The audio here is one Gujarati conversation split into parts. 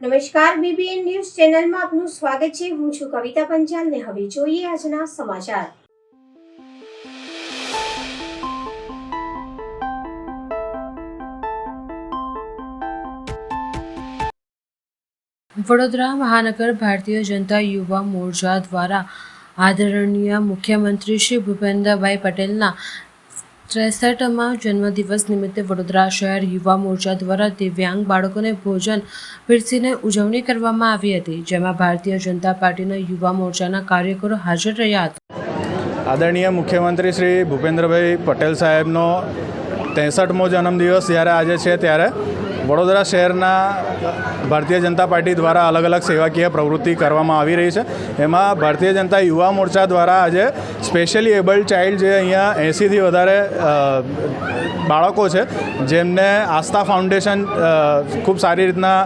નમસ્કાર, બીબીએન ન્યૂઝ ચેનલમાં આપનું સ્વાગત છે। હું છું કવિતા પંચાલ ને હવે જોઈએ આજના સમાચાર। વડોદરા મહાનગર ભારતીય જનતા યુવા મોરચા દ્વારા આદરણીય મુખ્યમંત્રી શ્રી ભૂપેન્દ્રભાઈ પટેલના 63મા જન્મદિવસ નિમિત્તે વડોદરા શહેર યુવા મોરચા દ્વારા દિવ્યાંગ બાળકોને ભોજન પીરસીને ઉજવણી કરવામાં આવી હતી, જેમાં ભારતીય જનતા પાર્ટીના યુવા મોરચાના કાર્યકરો હાજર રહ્યા હતા। આદરણીય મુખ્યમંત્રી શ્રી ભૂપેન્દ્રભાઈ પટેલ સાહેબનો 63મો જન્મદિવસ જ્યારે આજે છે ત્યારે વડોદરા શહેરના ભારતીય જનતા પાર્ટી દ્વારા અલગ અલગ સેવાકીય પ્રવૃત્તિ કરવામાં આવી રહી છે। એમાં ભારતીય જનતા યુવા મોરચા દ્વારા આજે સ્પેશિયલી એબલ્ડ ચાઇલ્ડ જે અહીંયા 80થી વધારે બાળકો છે જેમને આસ્થા ફાઉન્ડેશન ખૂબ સારી રીતના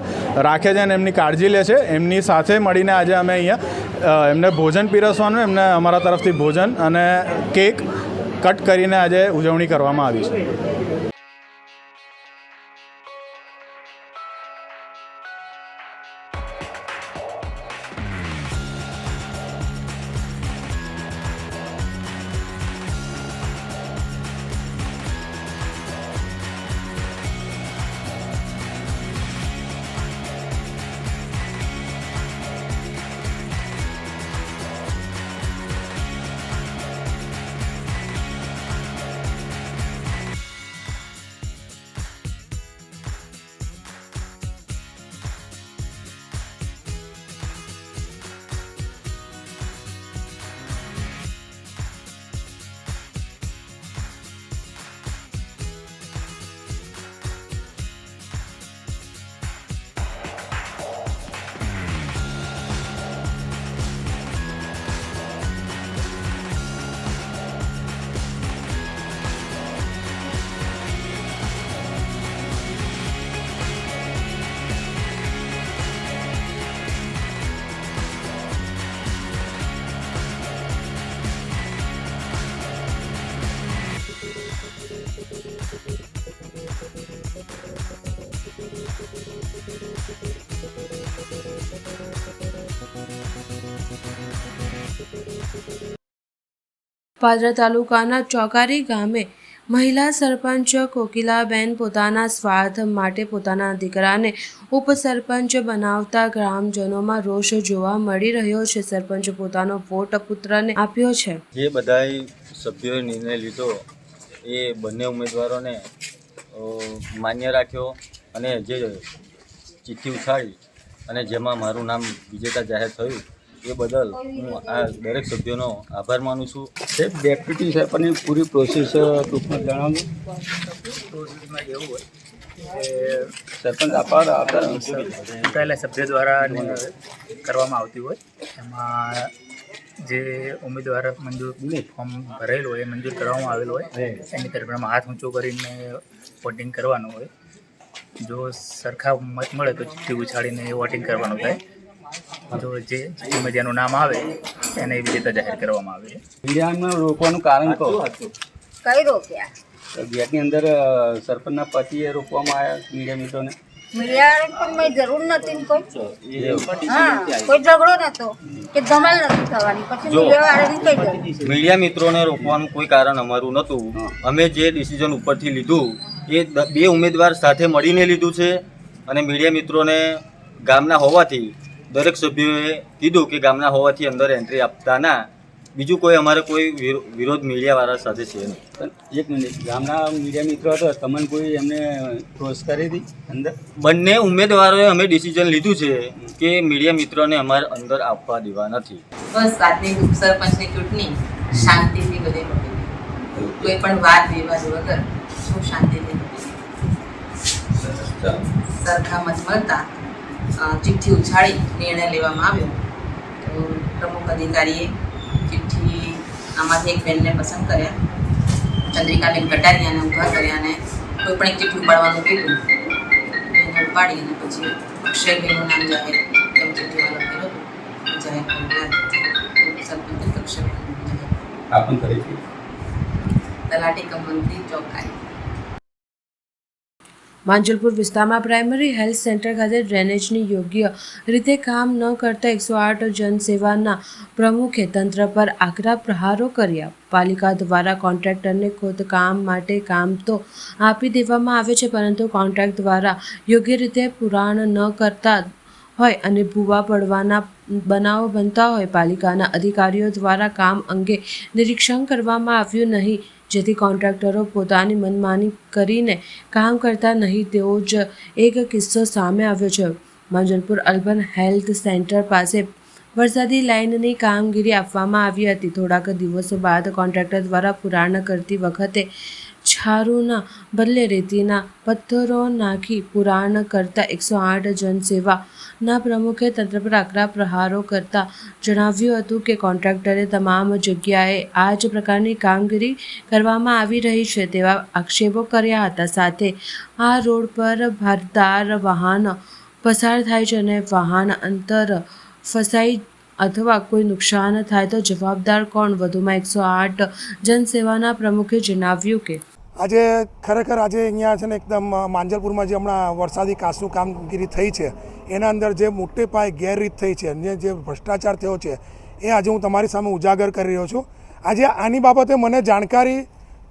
રાખે છે અને એમની કાળજી લે છે, એમની સાથે મળીને આજે અમે અહીંયા એમને ભોજન પીરસવાનું, એમને અમારા તરફથી ભોજન અને કેક કટ કરીને આજે ઉજવણી કરવામાં આવી છે। પાદરા તાલુકાના ચોકારી ગામે મહિલા સરપંચ કોકિલાબેન પોતાના સ્વાર્થ માટે પોતાના દીકરાને ઉપસરપંચ બનાવતા ગ્રામજનોમાં રોષ જોવા મળી રહ્યો છે। સરપંચ પોતાનો વોટ પુત્રને આપ્યો છે। જે બધાય સભ્યોએ નિર્ણય લીધો એ બંને ઉમેદવારોને માન્ય રાખ્યો અને જે ચિઠ્ઠી ઉછાળી અને જેમાં મારું નામ વિજેતા જાહેર થયું એ બદલ હું આ દરેક સભ્યોનો આભાર માનું છું। સાહેબ, ડેપ્યુટી સરપંચની પૂરી પ્રોસેસ ટૂંકમાં જણાવું। પ્રોસેસમાં એવું હોય કે સરપંચ ચૂંટાયેલા સભ્ય દ્વારા કરવામાં આવતી હોય, એમાં જે ઉમેદવાર મંજૂર ફોર્મ ભરેલું હોય, મંજૂર કરવામાં આવેલું હોય એની તરફમાં હાથ ઊંચો કરીને વોટિંગ કરવાનું હોય। જો સરખા મત મળે તો ચિઠ્ઠી ઉછાળીને વોટિંગ કરવાનું થાય। જો જે ચિઠ્ઠીમાં જેનું નામ આવે એને વિજેતા જાહેર કરવામાં આવે છે। મીડિયામાં રોકવાનું કારણ કહો, કઈ રોક્યા? ગેટની અંદર સરપંચના પતિએ રોકવામાં આવ્યા મીડિયા મિત્રોને। મીડિયા પણ મેં જરૂર નથી કોઈ ઝઘડો નતો કે ધમાલ નથી થવાની, પછી મીડિયાવાળાને કઈ દઉં। મીડિયા મિત્રોને રોકવાનું કોઈ કારણ અમારું નહોતું। અમે જે ડિસિઝન ઉપરથી લીધું એ બે ઉમેદવાર સાથે મળીને લીધું છે અને મીડિયા મિત્રોને ગામના હોવાથી દરેક સભ્યોએ કીધું કે ગામના હોવાથી અંદર એન્ટ્રી આપતા ના। બીજું કોઈ અમારે કોઈ વિરોધ મીડિયાવાળા સાથે છે નહીં। પણ એક મિનિટ, ગામના મીડિયા મિત્રો હતો, તમને કોઈ એમને ક્રોસ કરી હતી અંદર? બંને ઉમેદવારોએ અમે ડિસિઝન લીધું છે કે મીડિયા મિત્રોને અમારે અંદર આપવા દેવા નથી। બસ આજની ઉપસરપંચની ચૂંટણી શાંતિથી બધે પતી, કોઈ પણ વાદ વિવાદ વગર શું શાંતિથી પતી। સરખા મત મળતા ચિઠ્ઠી ઉછાળી નિર્ણય લેવામાં આવ્યો તો પ્રમુખ અધિકારીએ ચિઠ્ઠી આમાંથી એક બેનને પસંદ કર્યા, ચંદ્રિકાબેન કટારિયાને ઊભા કર્યા અને કોઈ પણ એક ચિઠ્ઠી ઉપાડવાનું કીધું, એને ઉપાડી અને પછી અક્ષયભાઈનું નામ જાહેર એમ ચિઠ્ઠીમાં લખેલું હતું, જાહેર કર્યું સરપંચ અક્ષયભાઈનું જાહેર તલાટી કમ મંત્રી ચોકારી। માંજલપુર વિસ્તારમાં પ્રાઇમરી હેલ્થ સેન્ટર ખાતે ડ્રેનેજની યોગ્ય રીતે કામ ન કરતા 108 જનસેવાના પ્રમુખે તંત્ર પર આકરા પ્રહારો કર્યા. પાલિકા દ્વારા કોન્ટ્રાક્ટરને ખોદકામ માટે કામ તો આપી દેવામાં આવે છે, પરંતુ કોન્ટ્રાક્ટ દ્વારા યોગ્ય રીતે પુરાણ ન કરતા હોય અને ભૂવા પડવાના બનાવો બનતા હોય. પાલિકાના અધિકારીઓ દ્વારા કામ અંગે નિરીક્ષણ કરવામાં આવ્યું નહીં, જેથી કોન્ટ્રાક્ટરો પોતાની મનમાની કરીને કામ કરતા નહીં તેવો જ એક કિસ્સો સામે આવ્યો છે. માંજલપુર અર્બન હેલ્થ સેન્ટર પાસે વરસાદી લાઇનની કામગીરી આપવામાં આવી હતી. થોડાક દિવસો બાદ કોન્ટ્રાક્ટર દ્વારા પુરાણ કરતી વખતે છારુના બદલે રેતીના પથ્થરો નાખી પુરાણ કરતા 108 જનસેવાના પ્રમુખે તંત્ર પર આકરા પ્રહારો કરતા જણાવ્યું હતું કે કોન્ટ્રાક્ટરે તમામ જગ્યાએ આ જ પ્રકારની કામગીરી કરવામાં આવી રહી છે તેવા આક્ષેપો કર્યા હતા. સાથે આ રોડ પર ભારદાર વાહન પસાર થાય છે અને વાહન અંતર ફસાઈ અથવા કોઈ નુકસાન થાય તો જવાબદાર કોણ? વધુમાં 108 જનસેવાના પ્રમુખે જણાવ્યું કે આજે ખરેખર આજે અહીંયા છે ને એકદમ માંજલપુરમાં જે હમણાં વરસાદી કાચનું કામગીરી થઈ છે એના અંદર જે મોટે પાયે ગેરરીત થઈ છે, જે ભ્રષ્ટાચાર થયો છે એ આજે હું તમારી સામે ઉજાગર કરી રહ્યો છું. આજે આની બાબતે મને જાણકારી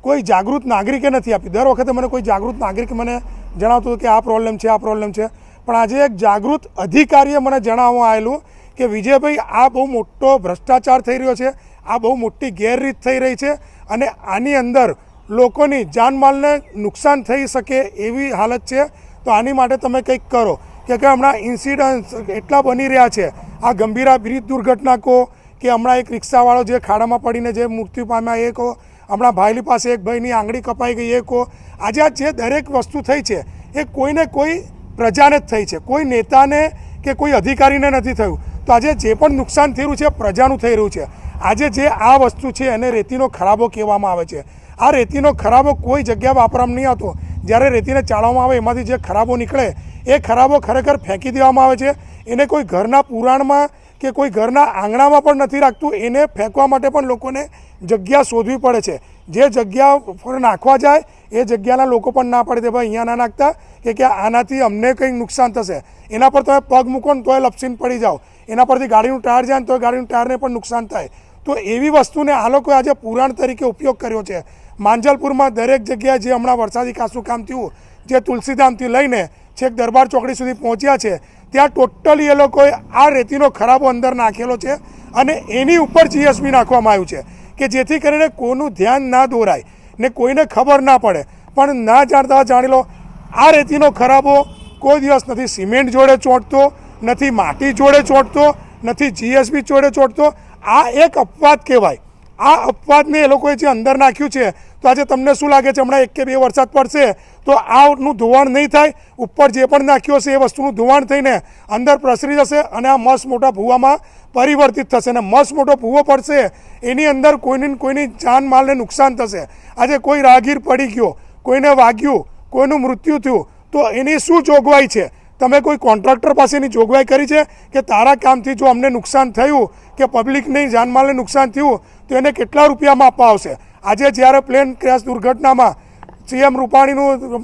કોઈ જાગૃત નાગરિકે નથી આપી. દર વખતે મને કોઈ જાગૃત નાગરિક મને જણાવતું હતું કે આ પ્રોબ્લેમ છે, આ પ્રોબ્લેમ છે, પણ આજે એક જાગૃત અધિકારીએ મને જણાવવામાં આવેલું કે વિજયભાઈ આ બહુ મોટો ભ્રષ્ટાચાર થઈ રહ્યો છે, આ બહુ મોટી ગેરરીત થઈ રહી છે અને આની અંદર લોકોની જાનમાલને નુકસાન થઈ શકે એવી હાલત છે, તો આની માટે તમે કંઈક કરો. કે હમણાં ઇન્સિડન્ટ્સ એટલા બની રહ્યા છે, આ ગંભીરા બ્રિજ દુર્ઘટના કહો કે હમણાં એક રિક્ષાવાળો જે ખાડામાં પડીને જે મૃત્યુ પામ્યા એ કહો, હમણાં ભાઈલી પાસે એક ભાઈની આંગળી કપાઈ ગઈ એ કહો. આજે આ જે દરેક વસ્તુ થઈ છે એ કોઈને કોઈ પ્રજાને જ થઈ છે, કોઈ નેતાને કે કોઈ અધિકારીને નથી થયું. તો આજે જે પણ નુકસાન થઈ રહ્યું છે પ્રજાનું થઈ રહ્યું છે. આજે જે આ વસ્તુ છે એને રેતીનો ખરાબો કહેવામાં આવે છે. આ રેતીનો ખરાબો કોઈ જગ્યા વાપરવામાં નહીં આવતો. જ્યારે રેતીને ચાળવામાં આવે એમાંથી જે ખરાબો નીકળે એ ખરાબો ખરેખર ફેંકી દેવામાં આવે છે. એને કોઈ ઘરના પુરાણમાં કે કોઈ ઘરના આંગણામાં પણ નથી રાખતું. એને ફેંકવા માટે પણ લોકોને જગ્યા શોધવી પડે છે. જે જગ્યા પર નાખવા જાય એ જગ્યાના લોકો પણ ના પડે, ભાઈ અહીંયા ના નાખતા કે આનાથી અમને કંઈક નુકસાન થશે. એના પર તમે પગ મૂકો ને તોય લપસીને પડી જાઓ, એના પરથી ગાડીનું ટાયર જાય ને તો ગાડીનું ટાયરને પણ નુકસાન થાય. તો એવી વસ્તુને આ લોકોએ આજે પુરાણ તરીકે ઉપયોગ કર્યો છે. માંજલપુરમાં દરેક જગ્યાએ જે હમણાં વરસાદી કાચનું કામ થયું, જે તુલસીધામથી લઈને છેક દરબાર ચોકડી સુધી પહોંચ્યા છે, ત્યાં ટોટલી એ લોકોએ આ રેતીનો ખરાબો અંદર નાખેલો છે અને એની ઉપર જીએસબી નાખવામાં આવ્યું છે કે જેથી કરીને કોઈનું ધ્યાન ના દોરાય ને કોઈને ખબર ના પડે. પણ ના જાણતા જાણી લો, આ રેતીનો ખરાબો કોઈ દિવસ નથી સિમેન્ટ જોડે ચોંટતો, નથી માટી જોડે ચોંટતો, નથી જીએસબી જોડે ચોંટતો. આ એક અપવાદ કહેવાય. આ અપવાદને એ લોકોએ જે અંદર નાખ્યું છે, તો આજે તમને શું લાગે છે હમણાં 1 કે 2 વરસાદ પડશે તો આનું ધોવાણ નહીં થાય? ઉપર જે પણ નાખ્યું હશે એ વસ્તુનું ધોવાણ થઈને અંદર પ્રસરી જશે અને આ મસ્ત મોટા ભૂવામાં પરિવર્તિત થશે અને મસ્ત મોટો ભૂવો પડશે, એની અંદર કોઈની જાનમાલને નુકસાન થશે. આજે કોઈ રાહગીર પડી ગયો, કોઈને વાગ્યું, કોઈનું મૃત્યુ થયું, તો એની શું જોગવાઈ છે? તમે કોઈ કોન્ટ્રાક્ટર પાસેની જોગવાઈ કરી છે કે તારા કામથી જો અમને નુકસાન થયું કે પબ્લિકની જાનમાલને નુકસાન થયું તો એને કેટલા રૂપિયામાં આપવા આવશે? આજે જ્યારે પ્લેન ક્રેશ દુર્ઘટનામાં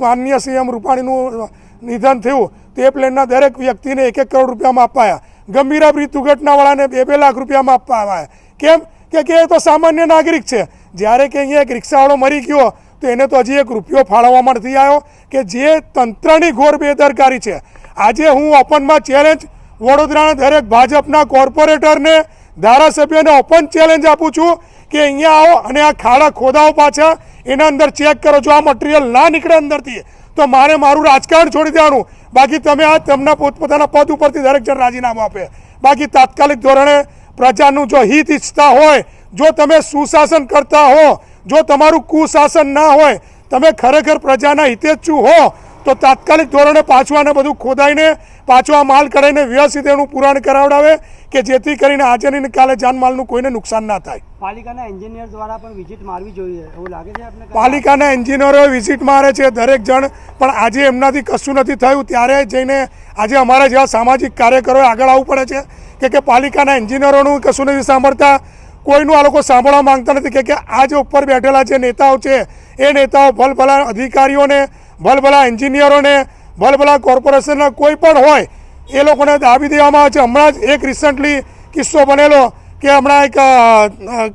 માનનીય સીએમ રૂપાણીનું નિધન થયું તો એ પ્લેનના દરેક વ્યક્તિને 1-1 કરોડ રૂપિયામાં અપાયા. ગંભીરા બ્રિજ દુર્ઘટનાવાળાને 2-2 લાખ રૂપિયામાં આપવા આવ્યા. કેમ કે એ તો સામાન્ય નાગરિક છે. જ્યારે કે અહીંયા એક રિક્ષાવાળો મરી ગયો તો એને તો હજી 1 રૂપિયો ફાળવવામાં નથી આવ્યો, કે જે તંત્રની ઘોર બેદરકારી છે. આજે હું ઓપનમાં ચેલેન્જ વડોદરાના દરેક ભાજપના કોર્પોરેટરને, ધારાસભ્યોને ઓપન ચેલેન્જ આપું છું કે અહીંયા આવો અને આ ખાડા ખોદાઓ પાછા, એના અંદર ચેક કરો. જો આ મટીરિયલ ના નીકળે અંદરથી તો મારું રાજકારણ છોડી દેવાનું. બાકી તમે આ તેમના પોતપોતાના પદ ઉપરથી દરેક જણ રાજીનામું આપે. બાકી તાત્કાલિક ધોરણે પ્રજાનું જો હિત ઈચ્છતા હોય, જો તમે સુશાસન કરતા હો, જો તમારું કુશાસન ના હોય, તમે ખરેખર પ્રજાના હિતેચ્છુ હો, તો તાત્કાલિક ધોરણે પાછું આને બધું ખોદાઈને પાછું આ માલ કઢાઈને વ્યવસ્થિત એનું પુરાણ કરાવડાવે કે જેથી કરીને આજે ને કાલે જાનમાલનું કોઈને નુકસાન ના થાય. પાલિકાના એન્જિનિયર દ્વારા પણ વિઝિટ મારવી જોઈએ એવું લાગે છે આપને? પાલિકાના એન્જિનિયરો વિઝિટ મારે છે દરેક જણ, પણ આજે એમનાથી કશું નથી થયું. ત્યારે જઈને આજે અમારા જેવા સામાજિક કાર્યકરોએ આગળ આવવું પડે છે કે પાલિકાના એન્જિનિયરોનું કશું નથી સાંભળતા, કોઈનું આ લોકો સાંભળવા માંગતા નથી. કે આ જે ઉપર બેઠેલા જે નેતાઓ છે એ નેતાઓ ભલભલા અધિકારીઓને ભલભલા એન્જિનિયરોને, ભલભલા કોર્પોરેશનના કોઈ પણ હોય એ લોકોને દાબી દેવામાં આવે છે. હમણાં જ એક રિસન્ટલી કિસ્સો બનેલો કે હમણાં એક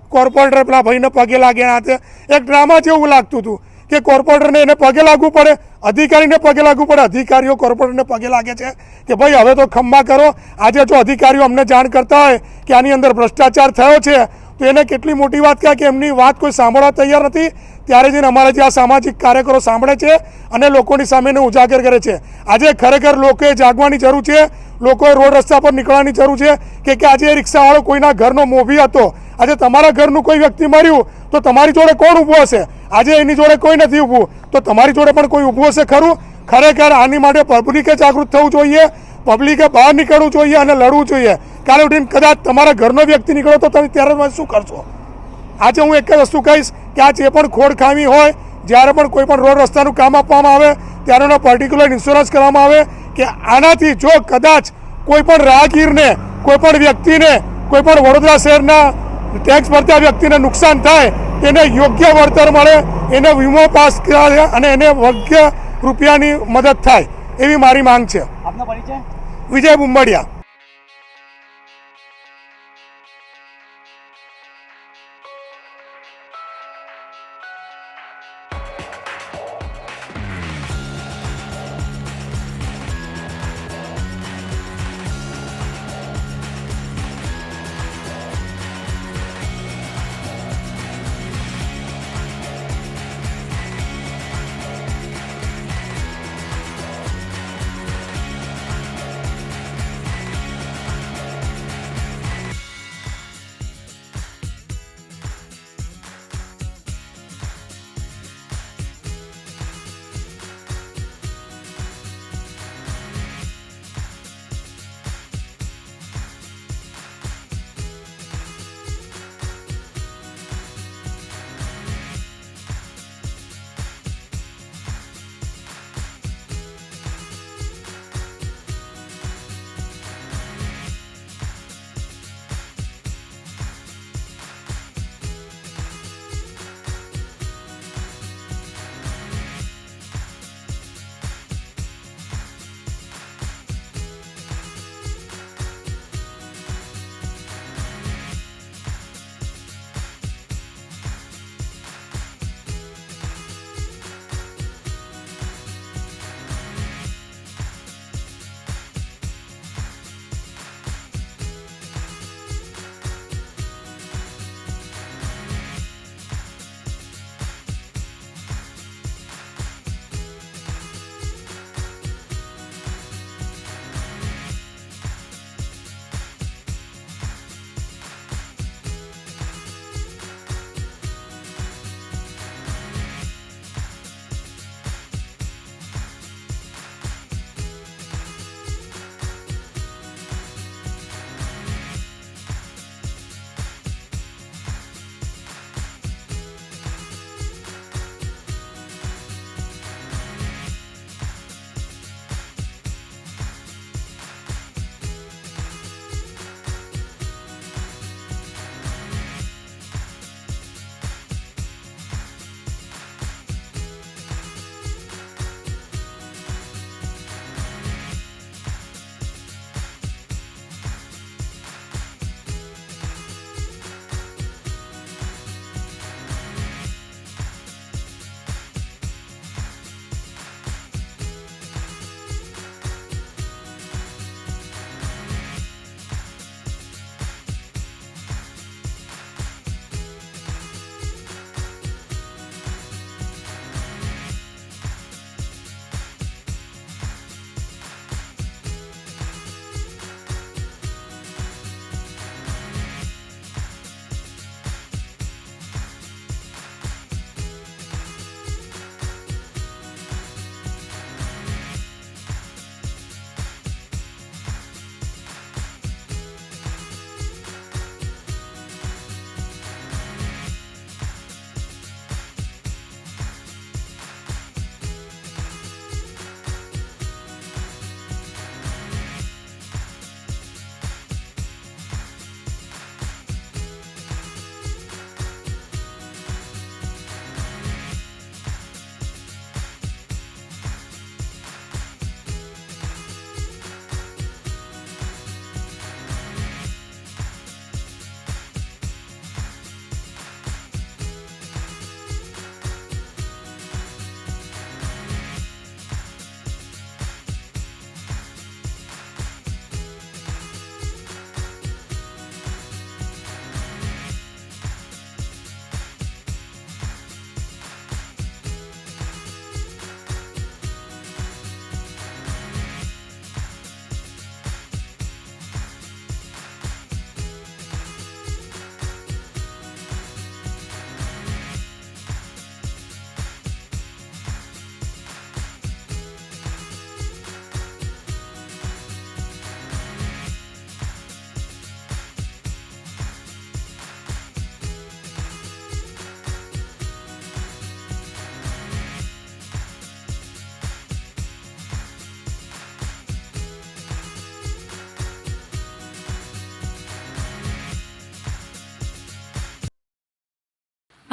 કોર્પોરેટર પેલા ભાઈને પગે લાગ્યા હાથે એક ડ્રામા જેવું લાગતું હતું કે કોર્પોરેટરને એને પગે લાગવું પડે, અધિકારીને પગે લાગવું પડે. અધિકારીઓ કોર્પોરેટરને પગે લાગે છે કે ભાઈ હવે તો ખંભા કરો. આજે જો અધિકારીઓ અમને જાણ કરતા હોય કે આની અંદર ભ્રષ્ટાચાર થયો છે તો એને કેટલી મોટી વાત કહેવાય કે એમની વાત કોઈ સાંભળવા તૈયાર નથી. ત્યારે જઈને અમારા જે આ સામાજિક કાર્યકરો સાંભળે છે અને લોકોની સામેને ઉજાગર કરે છે. આજે ખરેખર લોકોએ જાગવાની જરૂર છે, લોકોએ રોડ રસ્તા પર નીકળવાની જરૂર છે કે આજે રિક્ષાવાળો કોઈના ઘરનો મોભી હતો. આજે તમારા ઘરનું કોઈ વ્યક્તિ મર્યું તો તમારી જોડે કોણ ઊભું હશે? આજે એની જોડે કોઈ નથી ઊભું તો તમારી જોડે પણ કોઈ ઊભું હશે ખરું? ખરેખર આની માટે પબ્લિકે જાગૃત થવું જોઈએ, પબ્લિકે બહાર નીકળવું જોઈએ અને લડવું જોઈએ. કાલે ઉઠીને કદાચ તમારા ઘરનો વ્યક્તિ નીકળો તો તમે ત્યારે શું કરશો? આજે હું એક જ વસ્તુ કહીશ કે આ જે પણ ખોડ ખામી હોય, જ્યારે પણ કોઈ પણ રોડ રસ્તાનું કામ આપવામાં આવે ત્યારે એનો પર્ટિક્યુલર ઇન્સ્યોરન્સ કરવામાં આવે કે આનાથી જો કદાચ કોઈ પણ રાહગીરને, કોઈ પણ વ્યક્તિને, કોઈ પણ વડોદરા શહેરના ટેક્સ ભરતા વ્યક્તિને નુકસાન થાય એને યોગ્ય વળતર મળે, એને વીમો પાસ કરાવે અને એને યોગ્ય રૂપિયાની મદદ થાય એવી મારી માંગ છે. આપનો પરિચય? વિજય બુંબડિયા.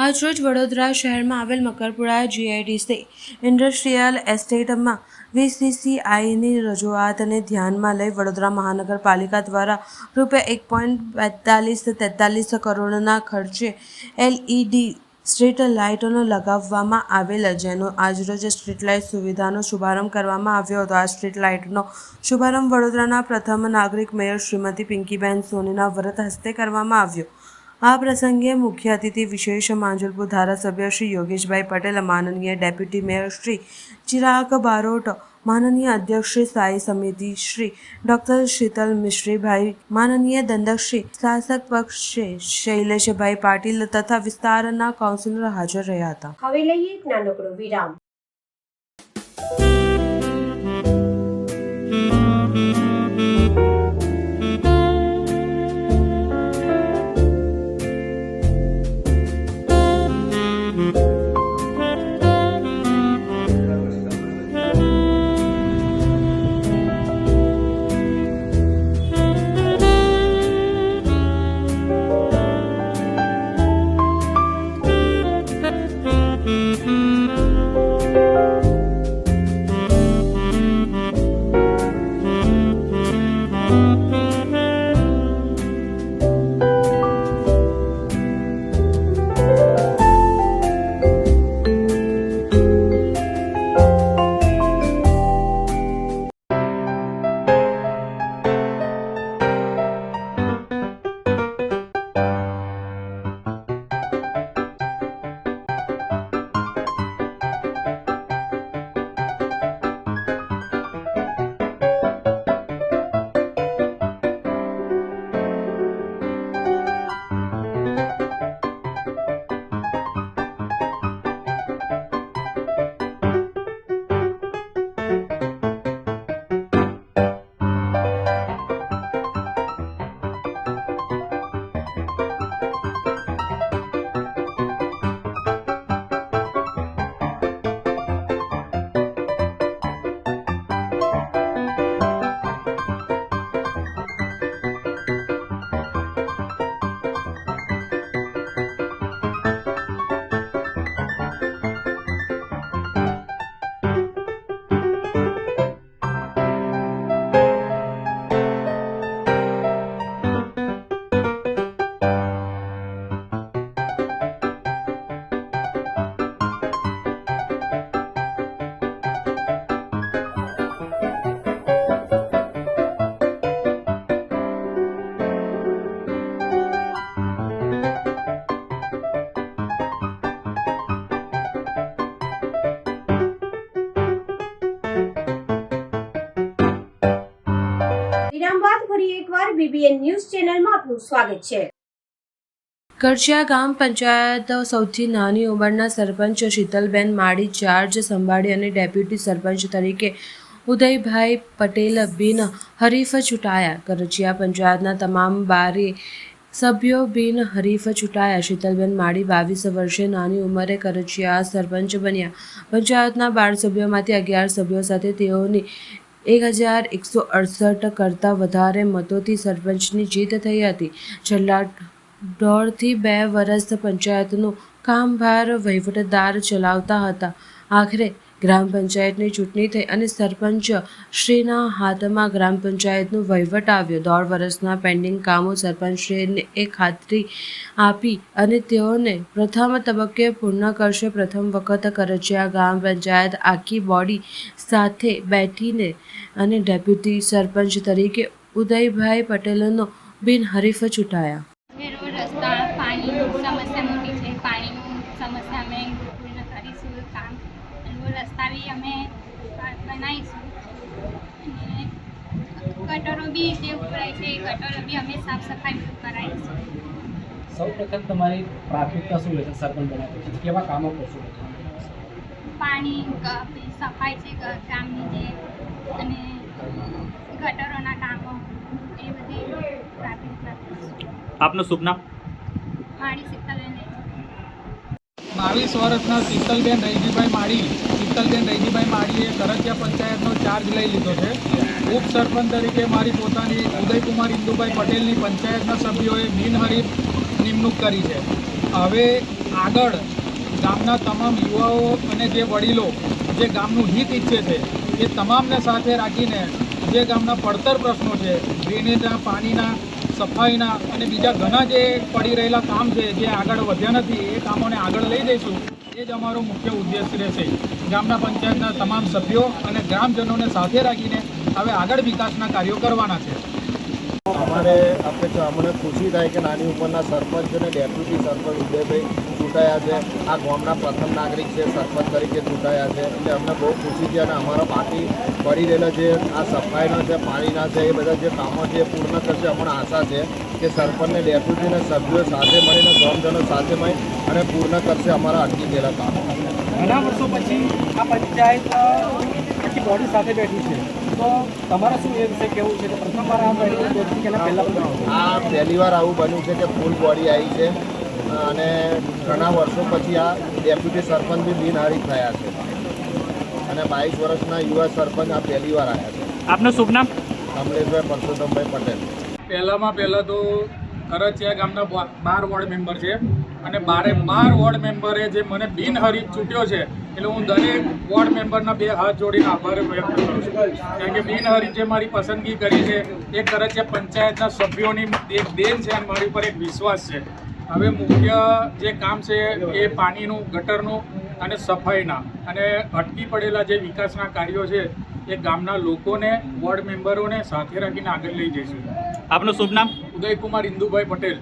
આજરોજ વડોદરા શહેરમાં આવેલ મકરપુરા GIDC ઇન્ડસ્ટ્રીયલ એસ્ટેટમાં VCCIની રજૂઆતને ધ્યાનમાં લઈ વડોદરા મહાનગરપાલિકા દ્વારા ₹1.4243 કરોડના ખર્ચે LED સ્ટ્રીટ લાઇટોનો લગાવવામાં આવેલ, જેનો આજરોજ સ્ટ્રીટ લાઇટ સુવિધાનો શુભારંભ કરવામાં આવ્યો હતો. આ સ્ટ્રીટ લાઇટનો શુભારંભ વડોદરાના પ્રથમ નાગરિક મેયર શ્રીમતી પિંકીબેન સોનીના વરદ હસ્તે કરવામાં આવ્યો. આ પ્રસંગે મુખ્ય અતિથિ વિશેષ માંજલપુર ધારાસભ્ય શ્રી યોગેશભાઈ પટેલ, માનનીય ડેપ્યુટી મેયર શ્રી ચિરાગ બારોટ, માનનીય અધ્યક્ષ શ્રી સ્થાયી સમિતિ શ્રી ડૉક્ટર શીતલ મિશ્રીભાઈ, માનનીય દંડક શ્રી શાસક પક્ષ શ્રી શૈલેષભાઈ પાટીલ તથા વિસ્તારના કાઉન્સિલર હાજર રહ્યા હતા. હવે લઈએ એક નાનકડો વિરામ. BBN ન્યૂઝ ચેનલમાં આપનું સ્વાગત છે. કરજિયા ગ્રામ પંચાયત સૌથી નાની ઉંમરના સરપંચ શીતલબેન માળી ચાર્જ સંભાળી અને ડેપ્યુટી સરપંચ તરીકે ઉદયભાઈ પટેલ બિન હરીફ ચૂંટાયા. કરજિયા પંચાયતના તમામ 12 સભ્યો બિન હરીફ ચૂંટાયા. શીતલબેન માળી 22 વર્ષે નાની ઉંમરે કરજિયા સરપંચ બન્યા. પંચાયતના 12 સભ્યોમાંથી 11 સભ્યો સાથે તેઓની 1168 કરતાં વધારે મતોથી સરપંચની જીત થઈ હતી. છેલ્લા 1.5 થી 2 વર્ષ પંચાયતનું કામભાર વહીવટદાર ચલાવતા હતા. આખરે ગ્રામ પંચાયતની ચૂંટણી થઈ અને સરપંચ શ્રીના હાથમાં ગ્રામ પંચાયતનો વહીવટ આવ્યો. 1.5 વર્ષના પેન્ડિંગ કામો સરપંચશ્રીને એક ખાતરી આપી અને તેઓને પ્રથમ તબક્કે પૂર્ણ કરશે. પ્રથમ વખત કરજિયા ગ્રામ પંચાયત આખી બોડી સાથે બેઠીને અને ડેપ્યુટી સરપંચ તરીકે ઉદયભાઈ પટેલનો બિનહરીફ ચૂંટાયા. રસ્તા પાણીની સમસ્યા મોટી છે. પાણીની સમસ્યા અમે પૂર્ણ કરીશું કામ. રસ્તા બી અમે બનાવીશું અને ગટરો બી જે ઉભરાય છે એ ગટરો બી અમે સાફ સફાઈ કરાવીશું. સૌ પ્રથમ તમારી પ્રાથમિકતા શું રહેશે? સરપંચ બન્યા પછી કેવા કામો કરશો? પાણી સફાઈ છે ગામની જે અને ગટરોના કામો એ બધી પ્રાથમિકતા કરશું. આપનું શુભ નામ? માળી શીતલબેન. 22 વર્ષના શીતલબેન રૈજીભાઈ માળીએ કરજિયા પંચાયતનો ચાર્જ લઈ લીધો છે. ઉપસરપંચ તરીકે મારી પોતાની ઉદયકુમાર ઇન્દુભાઈ પટેલની પંચાયતના સભ્યોએ બિનહરીફ નિમણૂક કરી છે. હવે આગળ ગામના તમામ યુવાઓ અને જે વડીલો જે ગામનું હિત ઈચ્છે છે એ તમામને સાથે રાખીને જે ગામના પડતર પ્રશ્નો છે, ડ્રેનેજના, પાણીના, સફાઈના અને બીજા ઘણા જે પડી રહેલા કામ છે જે આગળ વધ્યા નથી એ કામોને આગળ લઈ જઈશું. એ જ અમારો મુખ્ય ઉદ્દેશ રહેશે. ગામના પંચાયતના તમામ સભ્યો અને ગ્રામજનોને સાથે રાખીને હવે આગળ વિકાસના કાર્યો કરવાના છે. અમને ખુશી થાય કે નાની ઉંમરના સરપંચ અને ડેપ્યુટી સરપંચ ઉદયભાઈ ચૂંટાયા છે. આ ગામના પ્રથમ નાગરિક છે, સરપંચ તરીકે ચૂંટાયા છે. એટલે અમને બહુ ખુશી છે અને અમારા બાકી પડી રહેલા જે આ સફાઈના છે, પાણીના છે, એ બધા જે કામો છે એ પૂર્ણ કરશે. અમને આશા છે કે સરપંચને ડેપ્યુટીના સભ્યો સાથે મળીને ગામજનો સાથે મળી અને પૂર્ણ કરશે અમારા અટકી ગયેલા કામો. ઘણા વર્ષો પછી આ પંચાયત આખી બોડી સાથે બેઠી છે, તો તમારે શું એ વિશે કહેવું છે કે પ્રથમવાર આ બેઠી કે પહેલાં આ પહેલી વાર આવું બન્યું છે કે ફૂલ બોડી આવી છે અને ઘણા વર્ષો પછી આ ડેપ્યુટી સરપંચ બી બિનહરીફ થયા છે અને 22 વર્ષના યુવા સરપંચ આ પહેલી વાર આવ્યા છે. આપનું શુભ નામ? કમલેશભાઈ પરસોત્તમભાઈ પટેલ. પહેલાં તો કરચિયા ગામના 12 વોર્ડ મેમ્બર છે અને 12 વોર્ડ મેમ્બરે જે મને બિનહરીફ ચૂંટ્યો છે એટલે હું દરેક વોર્ડ મેમ્બરના 2 હાથ જોડીને આભાર વ્યક્ત કરું છું. કારણ કે બિનહરીફ જે મારી પસંદગી કરી છે એ કરચિયા પંચાયતના સભ્યોની એક દેન છે અને મારી ઉપર એક વિશ્વાસ છે. હવે મુખ્ય જે કામ છે એ પાણીનું, ગટરનું અને સફાઈના અને અટકી પડેલા જે વિકાસના કાર્યો છે એ ગામના લોકોને, વોર્ડ મેમ્બરોને સાથે રાખીને આગળ લઈ જઈશું. આપનું શુભ નામ? ઉદયકુમાર ઇન્દુભાઈ પટેલ.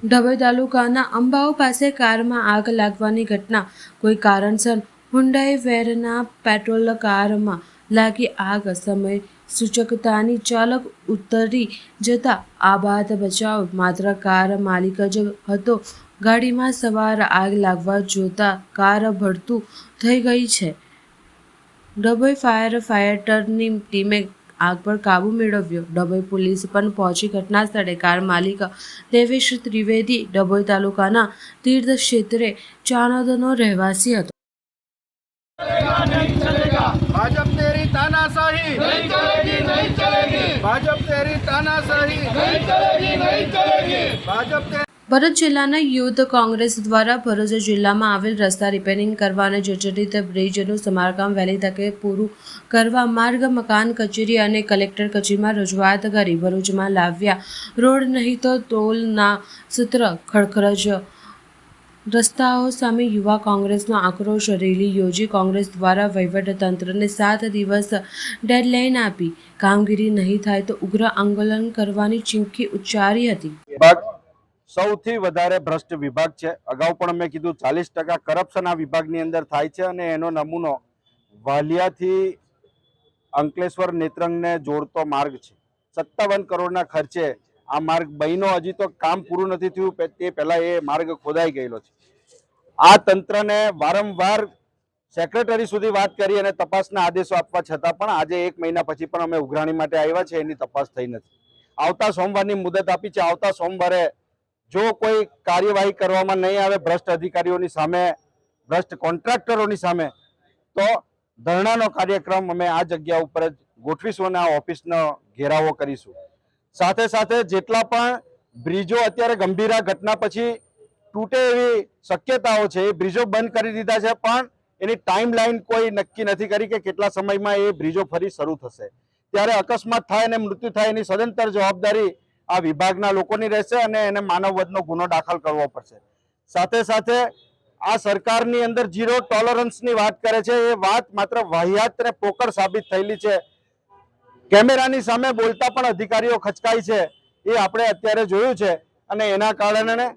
ડભોઈ તાલુકાના અંબાવ પાસે કારમાં આગ લાગવાની ઘટના. કોઈ કારણસર હુન્ડાઈ વેરના પેટ્રોલ કારમાં લાગી આગ. સમય સૂચકતાની ચાલક ઉતરી જતા આબાદ બચાવ. માત્ર કાર માલિક જ હતો. ગાડીમાં સવાર. આગ લાગવા જોતા કાર ભડતું થઈ ગઈ છે. ડભોઈ ફાયર ફાઇટરની ટીમે આગ પર કાબૂ મેળવ્યો. ડભોઈ પોલીસ પણ પહોંચી ઘટના સ્થળે. કાર માલિક દેવેશ ત્રિવેદી ડભોઈ તાલુકાના તીર્થ ક્ષેત્રે ચાણોદનો રહેવાસી હતો. ભાજપ તેરી તાનાશાહી નહીં ચલેગી, નહીં ચલેગી. ભાજપ તેરી તાનાશાહી નહીં ચલેગી, નહીં ચલેગી. ભાજપ ભરૂચ જિલ્લાના યુથ કોંગ્રેસ દ્વારા ભરૂચ જિલ્લામાં આવેલ રસ્તા રિપેરિંગ કરવા અને જર્જરિત બ્રિજનું સમારકામ વહેલી તકે પૂરું કરવા માર્ગ, મકાન કચેરી અને કલેક્ટર કચેરીમાં રજૂઆત કરી. ભરૂચમાં લાવ્યા રોડ નહીં તો ટોલના સૂત્ર. ખડખડ રસ્તાઓ સામે યુવા કોંગ્રેસનો આક્રોશ રેલી યોજી. કોંગ્રેસ દ્વારા વહીવટતંત્રને 7 દિવસ ડેડલાઇન આપી. કામગીરી નહીં થાય તો ઉગ્ર આંદોલન કરવાની ચીમકી ઉચ્ચારી હતી. સૌથી વધારે ભ્રષ્ટ વિભાગ છે. અગાઉ પણ મેં કીધું 40% કરપ્શન આ વિભાગની અંદર થાય છે અને એનો નમૂનો વાલિયાથી અંકલેશ્વર નેત્રંગને જોડતો માર્ગ છે. 57 કરોડના ખર્ચે આ માર્ગ બન્યો. હજી તો કામ પૂરું નથી થયું, તે પહેલા એ માર્ગ ખોદાઈ ગયેલો છે. આ તંત્રને વારંવાર સેક્રેટરી સુધી વાત કરી અને તપાસના આદેશો આપવા છતાં પણ આજે 1 મહિના પછી પણ અમે ઉઘરાણી માટે આવ્યા છે, એની તપાસ થઈ નથી. આવતા સોમવારની મુદત આપી છે. આવતા સોમવારે જો કોઈ કાર્યવાહી કરવામાં નહીં આવે ભ્રષ્ટ અધિકારીઓની સામે, ભ્રષ્ટ કોન્ટ્રાક્ટરોની સામે, તો ધરણાનો કાર્યક્રમ અમે આ જગ્યા ઉપર જ ગોઠવીશું અને આ ઓફિસનો ઘેરાવો કરીશું. સાથે સાથે જેટલા પણ બ્રિજો અત્યારે ગંભીરા ઘટના પછી તૂટે એવી શક્યતાઓ છે, એ બ્રિજો બંધ કરી દીધા છે, પણ એની ટાઈમ લાઈન કોઈ નક્કી નથી કરી કે કેટલા સમયમાં એ બ્રિજો ફરી શરૂ થશે. ત્યારે અકસ્માત થાય અને મૃત્યુ થાય એની સદંતર જવાબદારી આ વિભાગના લોકોની રહેશે અને એને માનવવધનો ગુનો દાખલ કરવો પડશે. સાથે સાથે આ સરકારની અંદર 0 ટોલરન્સની વાત કરે છે, એ વાત માત્ર વાહિયાત અને પોકળ સાબિત થયેલી છે. કેમેરાની સામે બોલતા પણ અધિકારીઓ ખચકાય છે, એ આપણે અત્યારે જોયું છે અને એના કારણે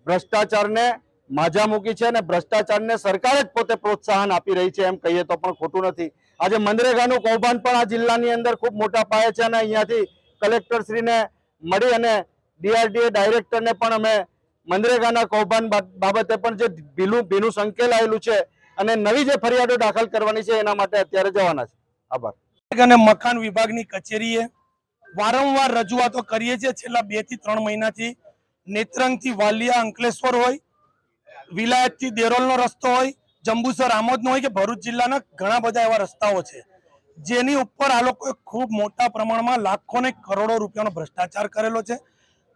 ભ્રષ્ટાચારને માજા મૂકી છે અને ભ્રષ્ટાચારને સરકાર જ પોતે પ્રોત્સાહન આપી રહી છે, એમ કહીએ તો પણ ખોટું નથી. આજે મનરેગાનું કૌભાંડ પણ આ જિલ્લાની અંદર ખૂબ મોટા પાયે છે અને અહીંયાથી કલેક્ટરશ્રીને મળી અને DRDA ડાયરેક્ટરને પણ અમે મનરેગાના કૌભાંડ બાબતે પણ જે ભીનું સંકેલાયેલું છે અને નવી જે ફરિયાદો દાખલ કરવાની છે એના માટે અત્યારે જવાના છે. આભાર. અને મકાન વિભાગની કચેરીએ વારંવાર રજૂઆતો કરીએ છીએ. છેલ્લા 2 થી 3 મહિનાથી નેત્રંગથી વાલિયા અંકલેશ્વર હોય, વિલાયતથી દેરોલનો રસ્તો હોય, જંબુસર આમોદનો હોય કે ભરૂચ જિલ્લાના ઘણા બધા એવા રસ્તાઓ છે જેની ઉપર આ લોકોએ ખૂબ મોટા પ્રમાણમાં લાખો ને કરોડો રૂપિયાનો ભ્રષ્ટાચાર કરેલો છે.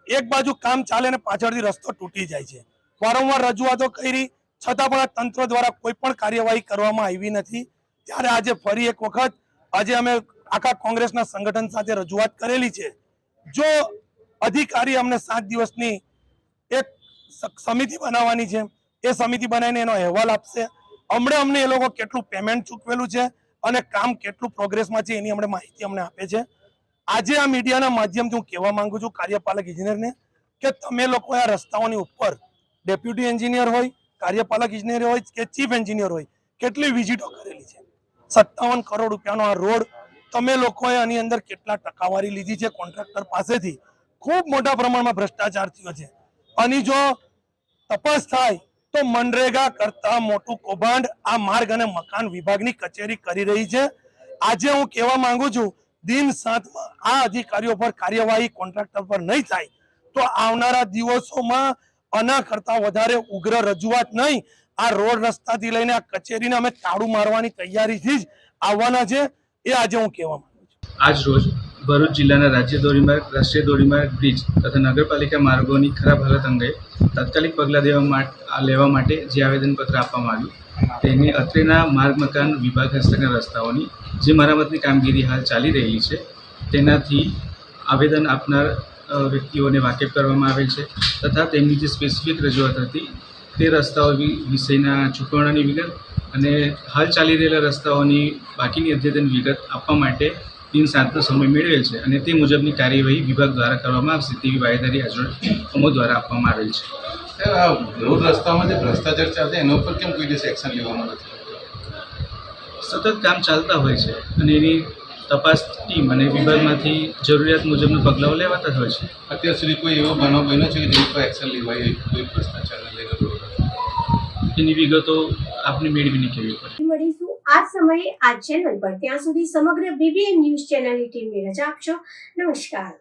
એક બાજુ કામ ચાલે ને પાછળથી રસ્તો તૂટી જાય છે. વારંવાર રજૂઆતો કરી છતાં પણ તંત્ર દ્વારા કોઈ પણ કાર્યવાહી કરવામાં આવી નથી. ત્યારે આજે ફરી એક વખત આજે અમે આખા કોંગ્રેસના સંગઠન સાથે રજૂઆત કરેલી છે. જો અધિકારી અમને 7 દિવસની એક સમિતિ બનાવવાની છે, એ સમિતિ બનાવીને એનો અહેવાલ આપશે. હમણાં અમને એ લોકો કેટલું પેમેન્ટ ચૂકવેલું છે અને કામ કેટલું પ્રોગ્રેસમાં છે એની અમને માહિતી અમને આપે છે. આજે આ મીડિયાના માધ્યમથી હું કહેવા માંગુ છું કાર્યપાલક ઇજનેરને કે તમે લોકો આ રસ્તાઓની ઉપર ડેપ્યુટી એન્જિનિયર હોય, કાર્યપાલક ઇજનેર હોય કે ચીફ એન્જિનિયર હોય, કેટલી વિઝિટો કરેલી છે. 57 કરોડ રૂપિયાનો આ રોડ તમે લોકોએ આની અંદર કેટલા ટકાવારી લીધી છે કોન્ટ્રાક્ટર પાસેથી. ખૂબ મોટા પ્રમાણમાં ભ્રષ્ટાચાર થયો છે. આની જો તપાસ થાય તો મનરેગા કરતા મોટું કૌભાંડ આ માર્ગ અને મકાન વિભાગની કચેરી કરી રહી છે. આજે હું કહેવા માંગુ છું દિન 7માં આ અધિકારીઓ પર કાર્યવાહી કોન્ટ્રાક્ટર પર નહીં થાય તો આવનારા દિવસોમાં આના કરતા વધારે ઉગ્ર રજૂઆત નહીં, આ રોડ રસ્તાથી લઈને આ કચેરીને અમે તાળું મારવાની તૈયારીથી જ આવવાના છે. એ આજે હું કહેવા માંગુ છું. આજ રોજ ભરૂચ જિલ્લાના રાજ્ય ધોરીમાર્ગ, રાષ્ટ્રીય ધોરીમાર્ગ, બ્રિજ તથા નગરપાલિકા માર્ગોની ખરાબ હાલત અંગે તાત્કાલિક પગલાં લેવા માટે જે આવેદનપત્ર આપવામાં આવ્યું તેને અત્રેના માર્ગ મકાન વિભાગ હસ્તકના રસ્તાઓની જે મરામતની કામગીરી હાલ ચાલી રહી છે તેનાથી આવેદન આપનાર વ્યક્તિઓને વાકેફ કરવામાં આવેલ છે તથા તેમની જે સ્પેસિફિક રજૂઆત હતી તે રસ્તાઓ વિષયના ચૂકવણાની વિગત અને હાલ ચાલી રહેલા રસ્તાઓની બાકીની અદ્યતન વિગત આપવા માટે દિન 7નો સમય મેળવેલ છે અને તે મુજબની કાર્યવાહી વિભાગ દ્વારા કરવામાં આવશે તેવી બાંયધરી આજરોજ અમો દ્વારા આપવામાં આવેલ છે. રોડ રસ્તામાં જે ભ્રષ્ટાચાર ચાલશે એના ઉપર કેમ કોઈ દિવસ એક્શન લેવામાં નથી? સતત કામ ચાલતા હોય છે અને એની તપાસ ટીમ અને વિભાગમાંથી જરૂરિયાત મુજબના પગલાઓ લેવાતા હોય છે. અત્યાર સુધી કોઈ એવો બનાવ બન્યો છે કે જેની પર એક્શન લેવાય કોઈ ભ્રષ્ટાચારને લઈને? એની વિગતો આપને મેળવીને કહેવી પડે. મળીશું આ સમયે આ ચેનલ પર. ત્યાં સુધી સમગ્ર BBN ન્યૂઝ ચેનલની ટીમને રજા આપશો. નમસ્કાર.